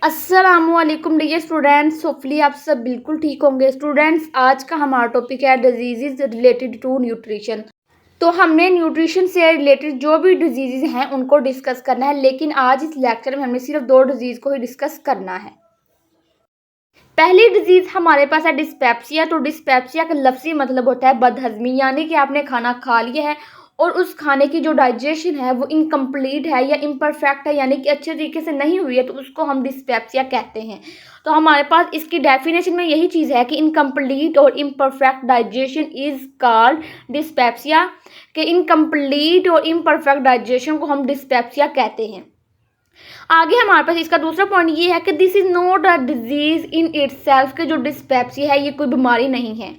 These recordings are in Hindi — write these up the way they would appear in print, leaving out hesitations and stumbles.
अस्सलामुअलैकुम डियर स्टूडेंट्स, होपफुली आप सब बिल्कुल ठीक होंगे। स्टूडेंट्स, आज का हमारा टॉपिक है डिजीज़ रिलेटेड टू न्यूट्रिशन। तो हमने न्यूट्रिशन से रिलेटेड जो भी डिजीज़ हैं उनको डिस्कस करना है, लेकिन आज इस लेक्चर में हमने सिर्फ 2 डिजीज़ को ही डिस्कस करना है। पहली डिजीज़ हमारे पास है डिस्पेप्सिया। तो डिस्पेप्सिया का लफ्ज़ी मतलब होता है बदहज़मी, यानी कि आपने खाना खा लिया है और उस खाने की जो डाइजेशन है वो इनकम्प्लीट है या इम्परफेक्ट है, यानी कि अच्छे तरीके से नहीं हुई है, तो उसको हम डिस्पेप्सिया कहते हैं। तो हमारे पास इसकी डेफिनेशन में यही चीज़ है कि इनकम्प्लीट और imperfect digestion is called dyspepsia, कि इनकम्प्लीट और इम्परफेक्ट डाइजेशन को हम डिस्पेप्सिया कहते हैं। आगे हमारे पास इसका दूसरा पॉइंट ये है कि this is not a disease in itself, के जो डिस्पेप्सिया है ये कोई बीमारी नहीं है,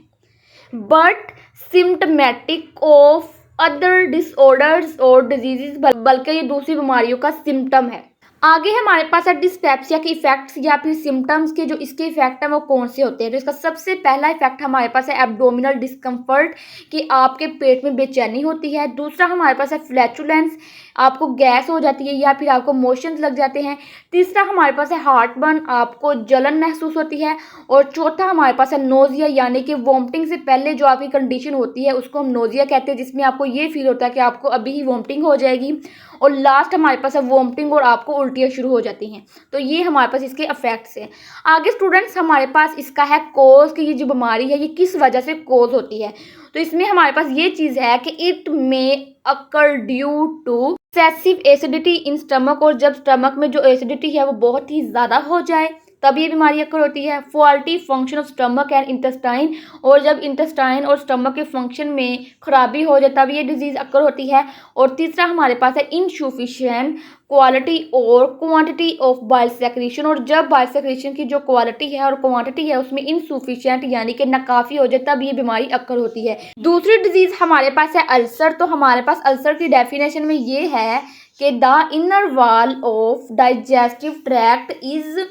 but symptomatic of other disorders और डिजीजेस, बल्कि ये दूसरी बीमारियों का सिम्टम है। आगे हमारे पास है डिस्पेप्सिया के इफेक्ट्स या फिर सिम्टम्स के जो इसके इफेक्ट हैं वो कौन से होते हैं। तो इसका सबसे पहला इफेक्ट हमारे पास है एब्डोमिनल डिस्कम्फर्ट, कि आपके पेट में बेचैनी होती है। दूसरा हमारे पास है फ्लैचुलेंस, आपको गैस हो जाती है या फिर आपको मोशंस लग जाते हैं। तीसरा हमारे पास है हार्ट बर्न, आपको जलन महसूस होती है। और चौथा हमारे पास है नोजिया, यानी कि वॉमिटिंग से पहले जो आपकी कंडीशन होती है उसको हम नोजिया कहते हैं, जिसमें आपको ये फील होता है कि आपको अभी ही वॉमिटिंग हो जाएगी। और लास्ट हमारे पास है वॉमिटिंग और आपको उल्टियाँ शुरू हो जाती हैं। तो ये हमारे पास इसके इफेक्ट्स हैं। आगे स्टूडेंट्स हमारे पास इसका है कोज, कि ये जो बीमारी है ये किस वजह से कोज होती है। तो इसमें हमारे पास ये चीज़ है कि इट में occur due to excessive acidity in stomach, और जब स्टमक में जो एसिडिटी है वो बहुत ही ज़्यादा हो जाए तब ये बीमारी अकर होती है। Faulty function of stomach and intestine, और जब इंटेस्टाइन और स्टमक के फंक्शन में खराबी हो जाए तब ये डिजीज़ अकर होती है। और तीसरा हमारे पास है इनसफिशिएंट क्वालिटी और क्वांटिटी ऑफ बाइल सेक्रेशन, और जब बाइल सेक्रेशन की जो क्वालिटी है और क्वांटिटी है उसमें इनसफिशिएंट यानी कि नाकाफी हो जाए तब ये बीमारी अकर होती है। दूसरी डिजीज़ हमारे पास है अल्सर। तो हमारे पास अल्सर की डेफिनेशन में ये है कि the inner wall of digestive tract is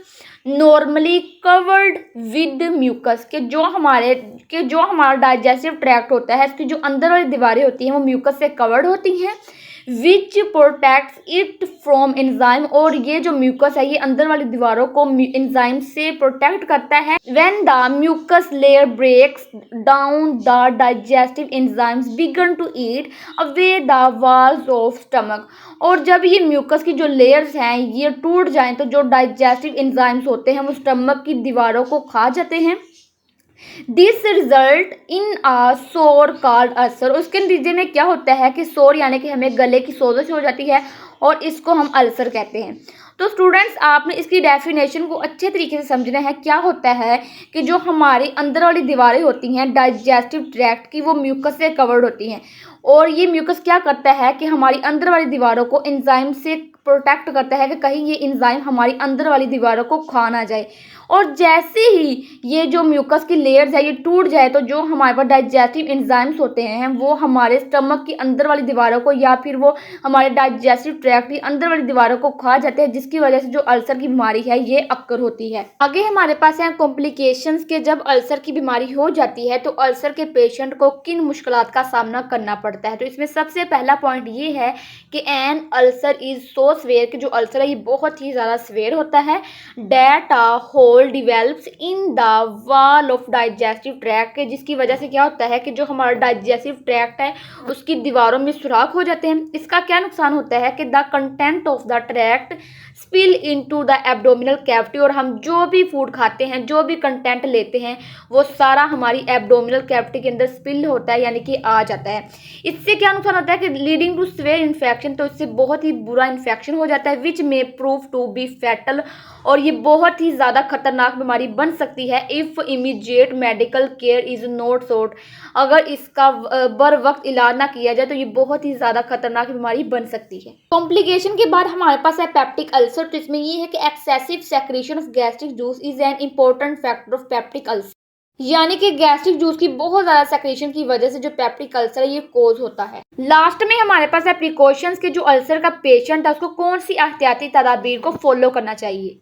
normally covered with mucus, के जो हमारा डाइजेस्टिव ट्रैक्ट होता है इसकी जो अंदर वाली दीवारें होती हैं वो म्यूकस से कवर्ड होती हैं, विच प्रोटेक्ट्स इट फ्रॉम एंजाइम, और ये जो म्यूकस है ये अंदर वाली दीवारों को एंजाइम से प्रोटेक्ट करता है। When the mucus layer breaks down the digestive enzymes begin to eat away the walls of stomach, और जब ये म्यूकस की जो लेयर्स हैं ये टूट जाएं तो जो डाइजेस्टिव एंजाइम्स होते हैं वो स्टमक की दीवारों को खा जाते हैं। दिस रिजल्ट इन आ सोर कॉल्ड अल्सर, उसके नतीजे में क्या होता है कि सोर यानी कि हमें गले की सोजश हो जाती है और इसको हम अल्सर कहते हैं। तो स्टूडेंट्स आपने इसकी डेफिनेशन को अच्छे तरीके से समझना है। क्या होता है कि जो हमारी अंदर वाली दीवारें होती हैं डाइजेस्टिव ट्रैक्ट की वो म्यूकस से कवर्ड होती हैं, और ये म्यूकस क्या करता है कि हमारी अंदर वाली दीवारों को एंजाइम से प्रोटेक्ट करता है कि कहीं ये एंजाइम हमारी अंदर वाली दीवारों को खा ना जाए। और जैसे ही ये जो म्यूकस की लेयर्स है ये टूट जाए तो जो हमारे पास डाइजेस्टिव एंजाइम्स होते हैं वो हमारे स्टमक की अंदर वाली दीवारों को या फिर वो हमारे डाइजेस्टिव ट्रैक्ट की अंदर वाली दीवारों को खा जाते हैं, जिसकी वजह से जो अल्सर की बीमारी है ये अक्कर होती है। आगे हमारे पास है कॉम्प्लिकेशंस के, जब अल्सर की बीमारी हो जाती है तो अल्सर के पेशेंट को किन मुश्किलात का सामना करना पड़ता है। तो इसमें सबसे पहला पॉइंट ये है कि an ulcer is so severe, कि जो अल्सर है ये बहुत ही ज़्यादा स्वेयर होता है। That a hole develops in the wall of digestive tract, जिसकी वजह से क्या होता है कि जो हमारा डाइजेस्टिव ट्रैक्ट है उसकी दीवारों में सुराख हो जाते हैं। इसका क्या नुकसान होता है कि the content of the tract spill into the abdominal cavity, और हम जो भी फूड खाते हैं जो भी कंटेंट लेते हैं वो सारा हमारी एब्डोमिनल कैविटी के अंदर स्पिल होता है यानी कि आ जाता है। इससे क्या नुकसान होता है कि लीडिंग टू सीवियर इन्फेक्शन, तो इससे बहुत ही बुरा इन्फेक्शन हो जाता है, विच में प्रूव टू बी फैटल, और ये बहुत ही ज़्यादा खतरनाक बीमारी बन सकती है if immediate medical care is not sought, अगर इसका बर वक्त इलाज ना किया जाए तो ये बहुत ही ज़्यादा खतरनाक बीमारी बन सकती है। कॉम्प्लिकेशन के बाद हमारे पास है पेप्टिक अल्सर। तो इसमें ये है कि excessive secretion of gastric juice is an important factor of peptic ulcer, यानी कि गैस्ट्रिक जूस की बहुत ज़्यादा सेक्रेशन की वजह से जो पेप्टिक अल्सर है ये कोज होता है। लास्ट में हमारे पास है प्रिकॉशंस के, जो अल्सर का पेशेंट है उसको कौन सी एहतियाती तदाबीर को फॉलो करना चाहिए।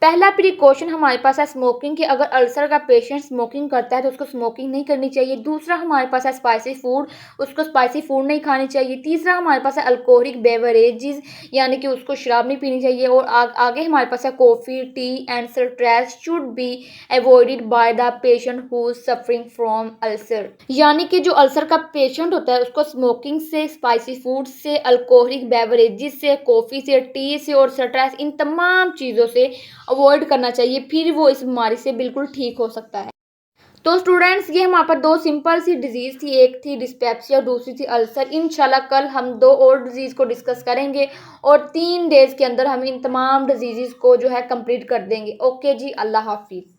पहला प्रिकॉशन हमारे पास है स्मोकिंग कि अगर अल्सर का पेशेंट स्मोकिंग करता है तो उसको स्मोकिंग नहीं करनी चाहिए। दूसरा हमारे पास है स्पाइसी फूड, उसको स्पाइसी फूड नहीं खानी चाहिए। तीसरा हमारे पास है अल्कोहलिक बेवरेजेस, यानी कि उसको शराब नहीं पीनी चाहिए। और आगे हमारे पास है coffee, T and stress should be avoided by the patient who is suffering from ulcer, यानी कि जो अल्सर का पेशेंट होता है उसको स्मोकिंग से, स्पाइसी फूड से, अल्कोहलिक बेवरेजेस से, कॉफ़ी से, टी से और स्ट्रेस, इन तमाम चीज़ों से अवॉइड करना चाहिए, फिर वो इस बीमारी से बिल्कुल ठीक हो सकता है। तो स्टूडेंट्स, ये हमारे पास दो सिंपल सी डिजीज़ थी, एक थी डिस्पेप्सिया और दूसरी थी अल्सर। इंशाल्लाह कल हम दो और डिजीज़ को डिस्कस करेंगे और 3 डेज़ के अंदर हम इन तमाम डिजीज़ को जो है कंप्लीट कर देंगे। ओके जी, अल्लाह हाफिज़।